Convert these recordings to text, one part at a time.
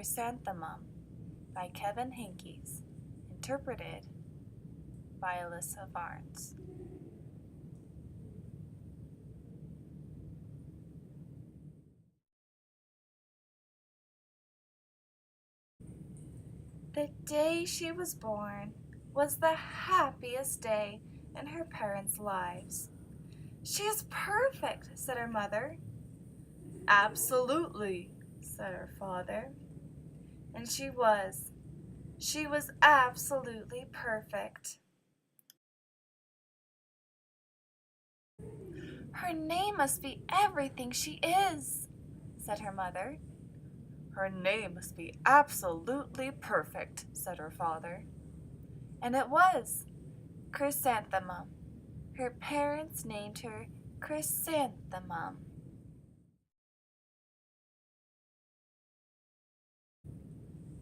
Chrysanthemum by Kevin Hankes, interpreted by Alyssa Varns. The day she was born was the happiest day in her parents' lives. "She is perfect," said her mother. "Absolutely," said her father. And she was. She was absolutely perfect. "Her name must be everything she is," said her mother. "Her name must be absolutely perfect," said her father. And it was. Chrysanthemum. Her parents named her Chrysanthemum.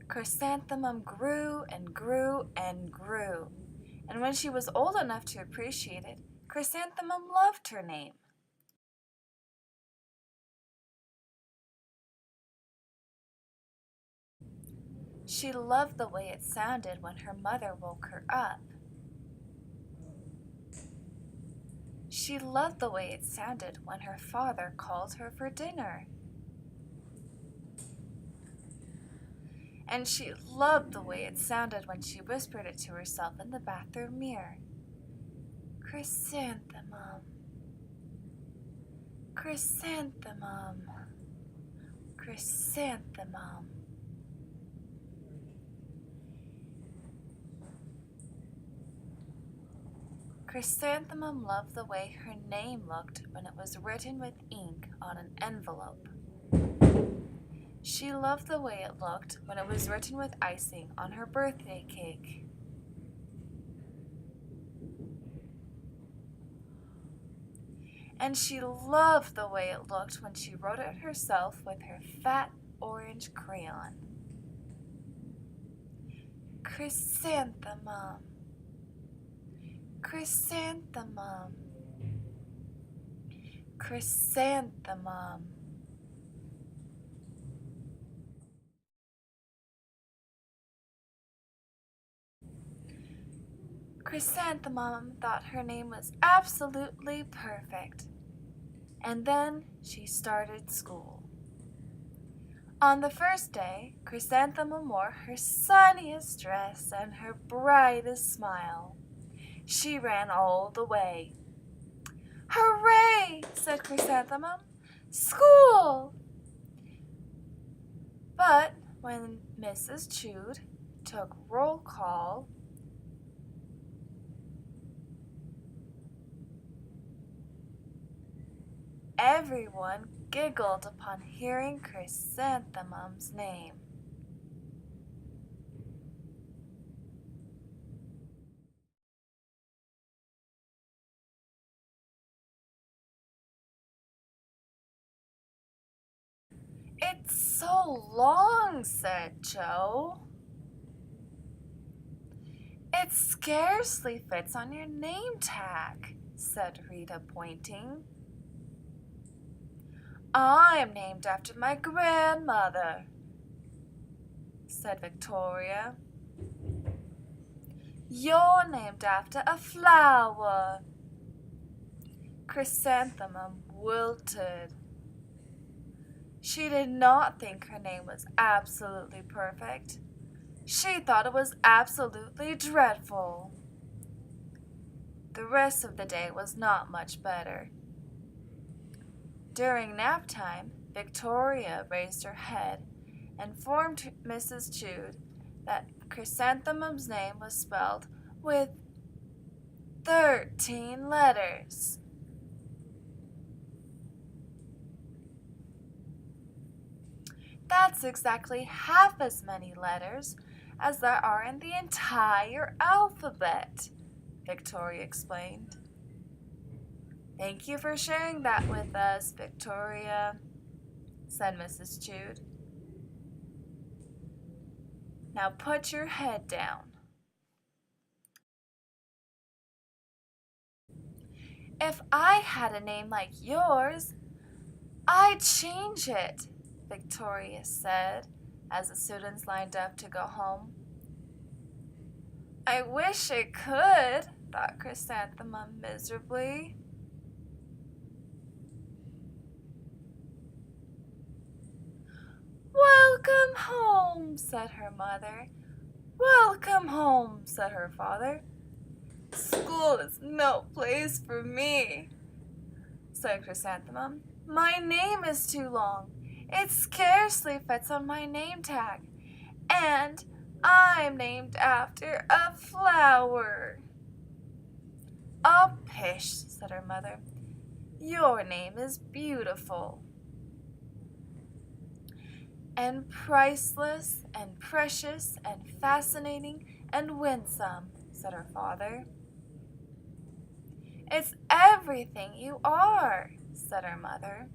Chrysanthemum grew and grew and grew, and when she was old enough to appreciate it, Chrysanthemum loved her name. She loved the way it sounded when her mother woke her up. She loved the way it sounded when her father called her for dinner. And she loved the way it sounded when she whispered it to herself in the bathroom mirror. Chrysanthemum. Chrysanthemum. Chrysanthemum. Chrysanthemum loved the way her name looked when it was written with ink on an envelope. She loved the way it looked when it was written with icing on her birthday cake. And she loved the way it looked when she wrote it herself with her fat orange crayon. Chrysanthemum. Chrysanthemum. Chrysanthemum. Chrysanthemum thought her name was absolutely perfect. And then she started school. On the first day, Chrysanthemum wore her sunniest dress and her brightest smile. She ran all the way. "Hooray!" said Chrysanthemum. "School!" But when Mrs. Chewed took roll call, everyone giggled upon hearing Chrysanthemum's name. "It's so long," said Joe. "It scarcely fits on your name tag," said Rita, pointing. "I'm named after my grandmother," said Victoria. "You're named after a flower." Chrysanthemum wilted. She did not think her name was absolutely perfect. She thought it was absolutely dreadful. The rest of the day was not much better. During nap time, Victoria raised her head and informed Mrs. Chewed that Chrysanthemum's name was spelled with 13 letters. "That's exactly half as many letters as there are in the entire alphabet," Victoria explained. "Thank you for sharing that with us, Victoria," said Mrs. Chewed. "Now put your head down." "If I had a name like yours, I'd change it," Victoria said, as the students lined up to go home. I wish it could, thought Chrysanthemum miserably. Welcome home, said her mother. Welcome home, said her father. School is no place for me, said Chrysanthemum. My name is too long. It scarcely fits on my name tag. And I'm named after a flower. Oh, pish, said her mother. Your name is beautiful. And priceless and precious and fascinating and winsome, said her father. It's everything you are, said her mother.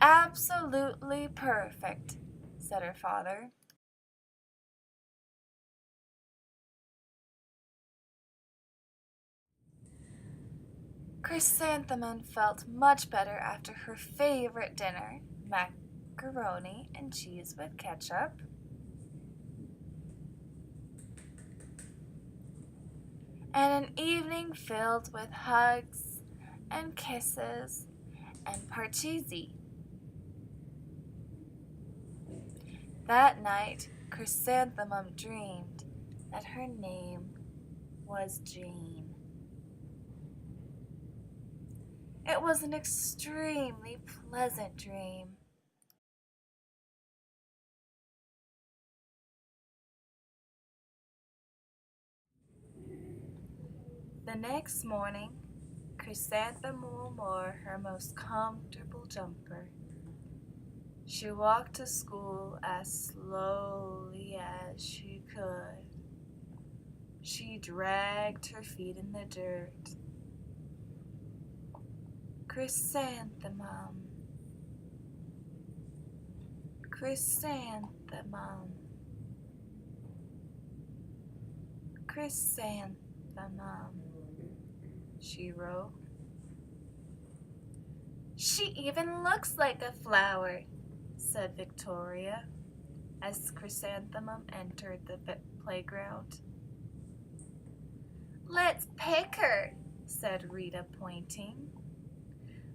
Absolutely perfect, said her father. Chrysanthemum felt much better after her favorite dinner, macaroni and cheese with ketchup. And an evening filled with hugs and kisses and parcheesi. That night, Chrysanthemum dreamed that her name was Jane. It was an extremely pleasant dream. The next morning, Chrysanthemum wore her most comfortable jumper. She walked to school as slowly as she could. She dragged her feet in the dirt. Chrysanthemum, chrysanthemum, chrysanthemum, she wrote. She even looks like a flower, said Victoria, as Chrysanthemum entered the playground. Let's pick her, said Rita, pointing.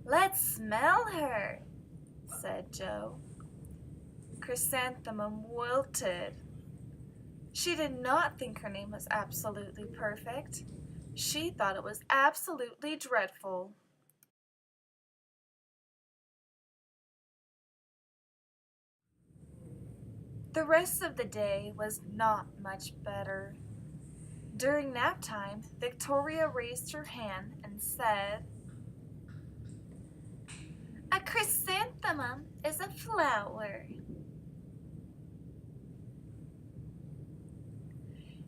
Let's smell her, said Joe. Chrysanthemum wilted. She did not think her name was absolutely perfect. She thought it was absolutely dreadful. The rest of the day was not much better. During nap time, Victoria raised her hand and said, "A chrysanthemum is a flower.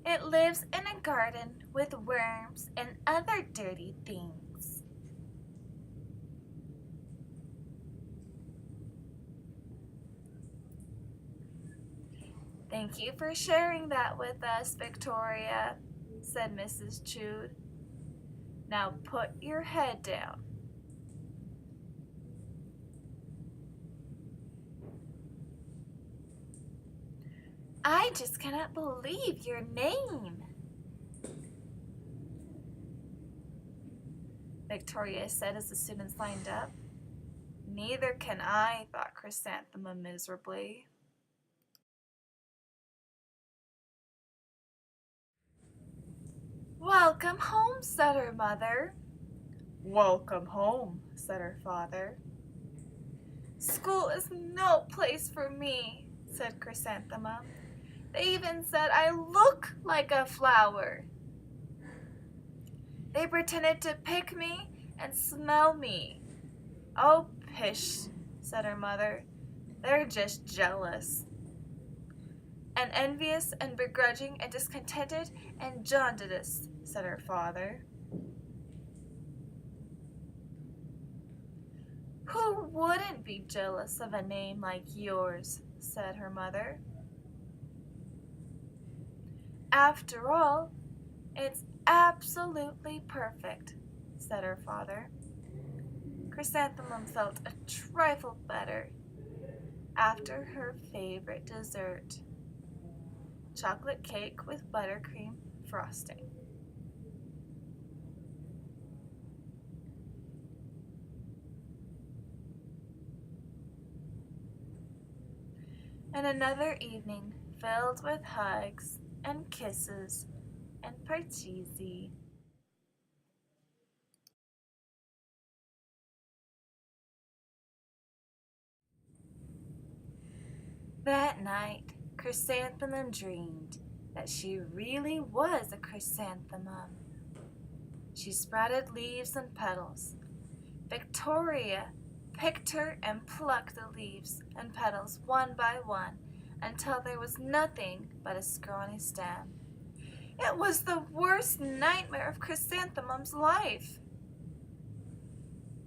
It lives in a garden with worms and other dirty things." "Thank you for sharing that with us, Victoria," said Mrs. Chude. "Now put your head down." "I just cannot believe your name," Victoria said as the students lined up. "Neither can I," thought Chrysanthemum miserably. "Welcome home," said her mother. "Welcome home," said her father. "School is no place for me," said Chrysanthemum. "They even said I look like a flower. They pretended to pick me and smell me." "Oh, pish," said her mother. "They're just jealous." "And envious and begrudging and discontented and jaundiced," said her father. "Who wouldn't be jealous of a name like yours?" said her mother. "After all, it's absolutely perfect," said her father. Chrysanthemum felt a trifle better. after her favorite dessert, chocolate cake with buttercream frosting. And another evening filled with hugs and kisses and parcheesi. That night, Chrysanthemum dreamed that she really was a chrysanthemum. She sprouted leaves and petals. Victoria picked her and plucked the leaves and petals one by one until there was nothing but a scrawny stem. It was the worst nightmare of Chrysanthemum's life.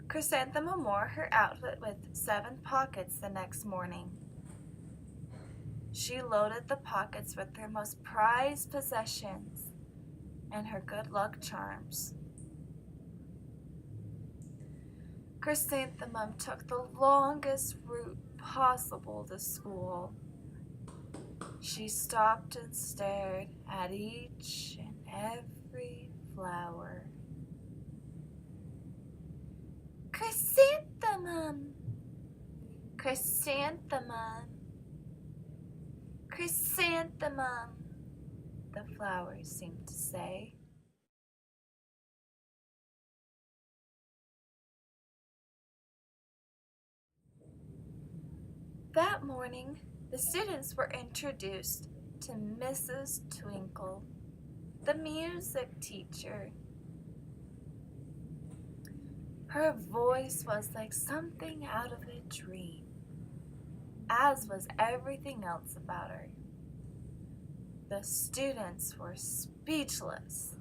Chrysanthemum wore her outfit with 7 pockets the next morning. She loaded the pockets with her most prized possessions and her good luck charms. Chrysanthemum took the longest route possible to school. She stopped and stared at each and every flower. Chrysanthemum! Chrysanthemum! Chrysanthemum! The flowers seemed to say. That morning, the students were introduced to Mrs. Twinkle, the music teacher. Her voice was like something out of a dream, as was everything else about her. The students were speechless.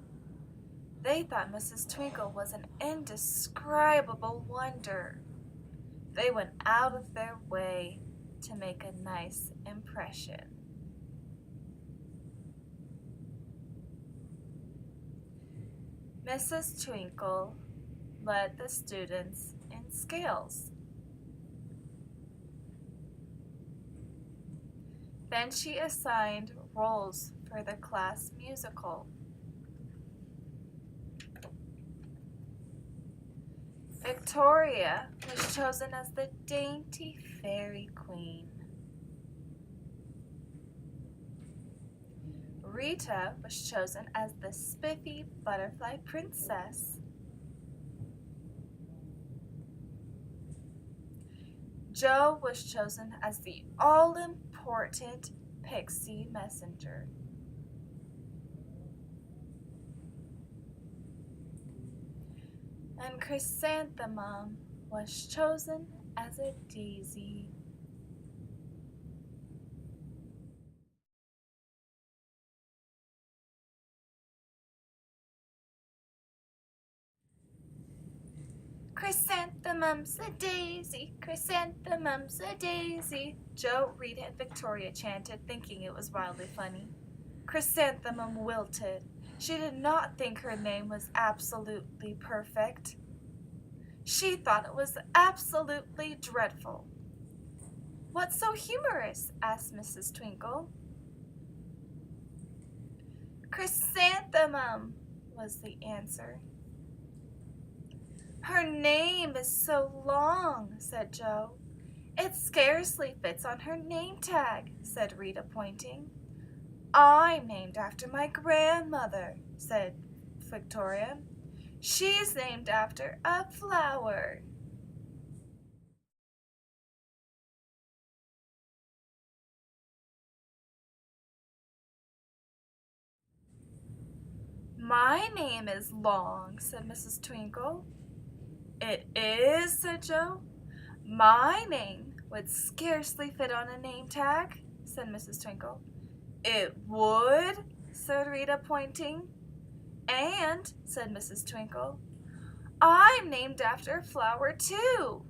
They thought Mrs. Twinkle was an indescribable wonder. They went out of their way to make a nice impression. Mrs. Twinkle led the students in scales. Then she assigned roles for the class musical. Victoria was chosen as the dainty fairy queen. Rita was chosen as the spiffy butterfly princess. Jo was chosen as the all-important pixie messenger. And Chrysanthemum was chosen as a daisy. Chrysanthemum's a daisy, chrysanthemum's a daisy, Jo, Rita, and Victoria chanted, thinking it was wildly funny. Chrysanthemum wilted. She did not think her name was absolutely perfect. She thought it was absolutely dreadful. What's so humorous? Asked Mrs. Twinkle. Chrysanthemum was the answer. Her name is so long, said Jo. It scarcely fits on her name tag, said Rita, pointing. I'm named after my grandmother, said Victoria. She's named after a flower. My name is long, said Mrs. Twinkle. It is, said Jo. My name would scarcely fit on a name tag, said Mrs. Twinkle. It would, said Rita, pointing. And, said Mrs. Twinkle, I'm named after a flower, too.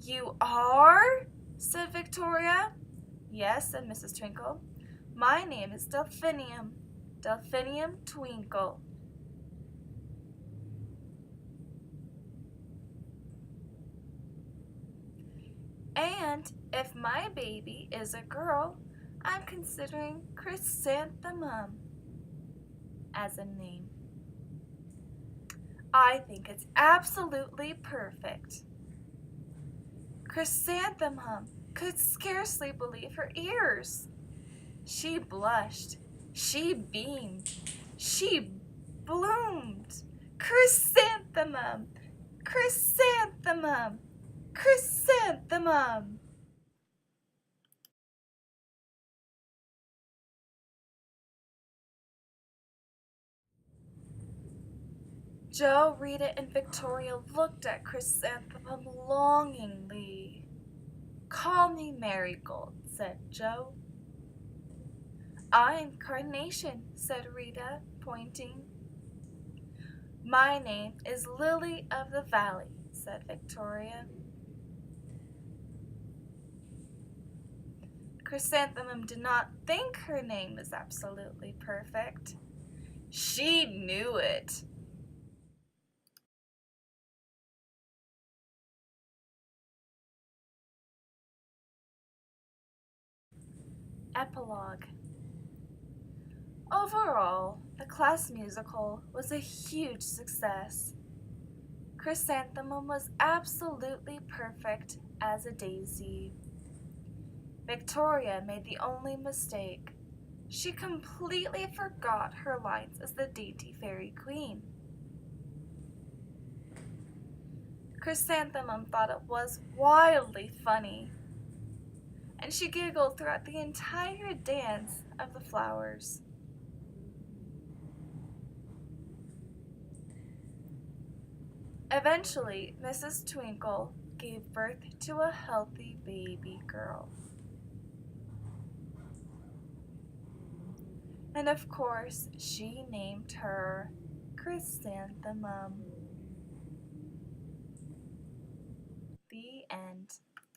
You are? Said Victoria. Yes, said Mrs. Twinkle. My name is Delphinium, Delphinium Twinkle. And if my baby is a girl, I'm considering Chrysanthemum as a name. I think it's absolutely perfect. Chrysanthemum could scarcely believe her ears. She blushed, she beamed, she bloomed. Chrysanthemum! Chrysanthemum! Chrysanthemum! Joe, Rita, and Victoria looked at Chrysanthemum longingly. "Call me Marigold," said Joe. "I'm Carnation," said Rita, pointing. "My name is Lily of the Valley," said Victoria. Chrysanthemum did not think her name was absolutely perfect. She knew it. Epilogue. Overall, the class musical was a huge success. Chrysanthemum was absolutely perfect as a daisy. Victoria made the only mistake. She completely forgot her lines as the dainty fairy queen. Chrysanthemum thought it was wildly funny, and she giggled throughout the entire dance of the flowers. Eventually, Mrs. Twinkle gave birth to a healthy baby girl. And of course, she named her Chrysanthemum. The end.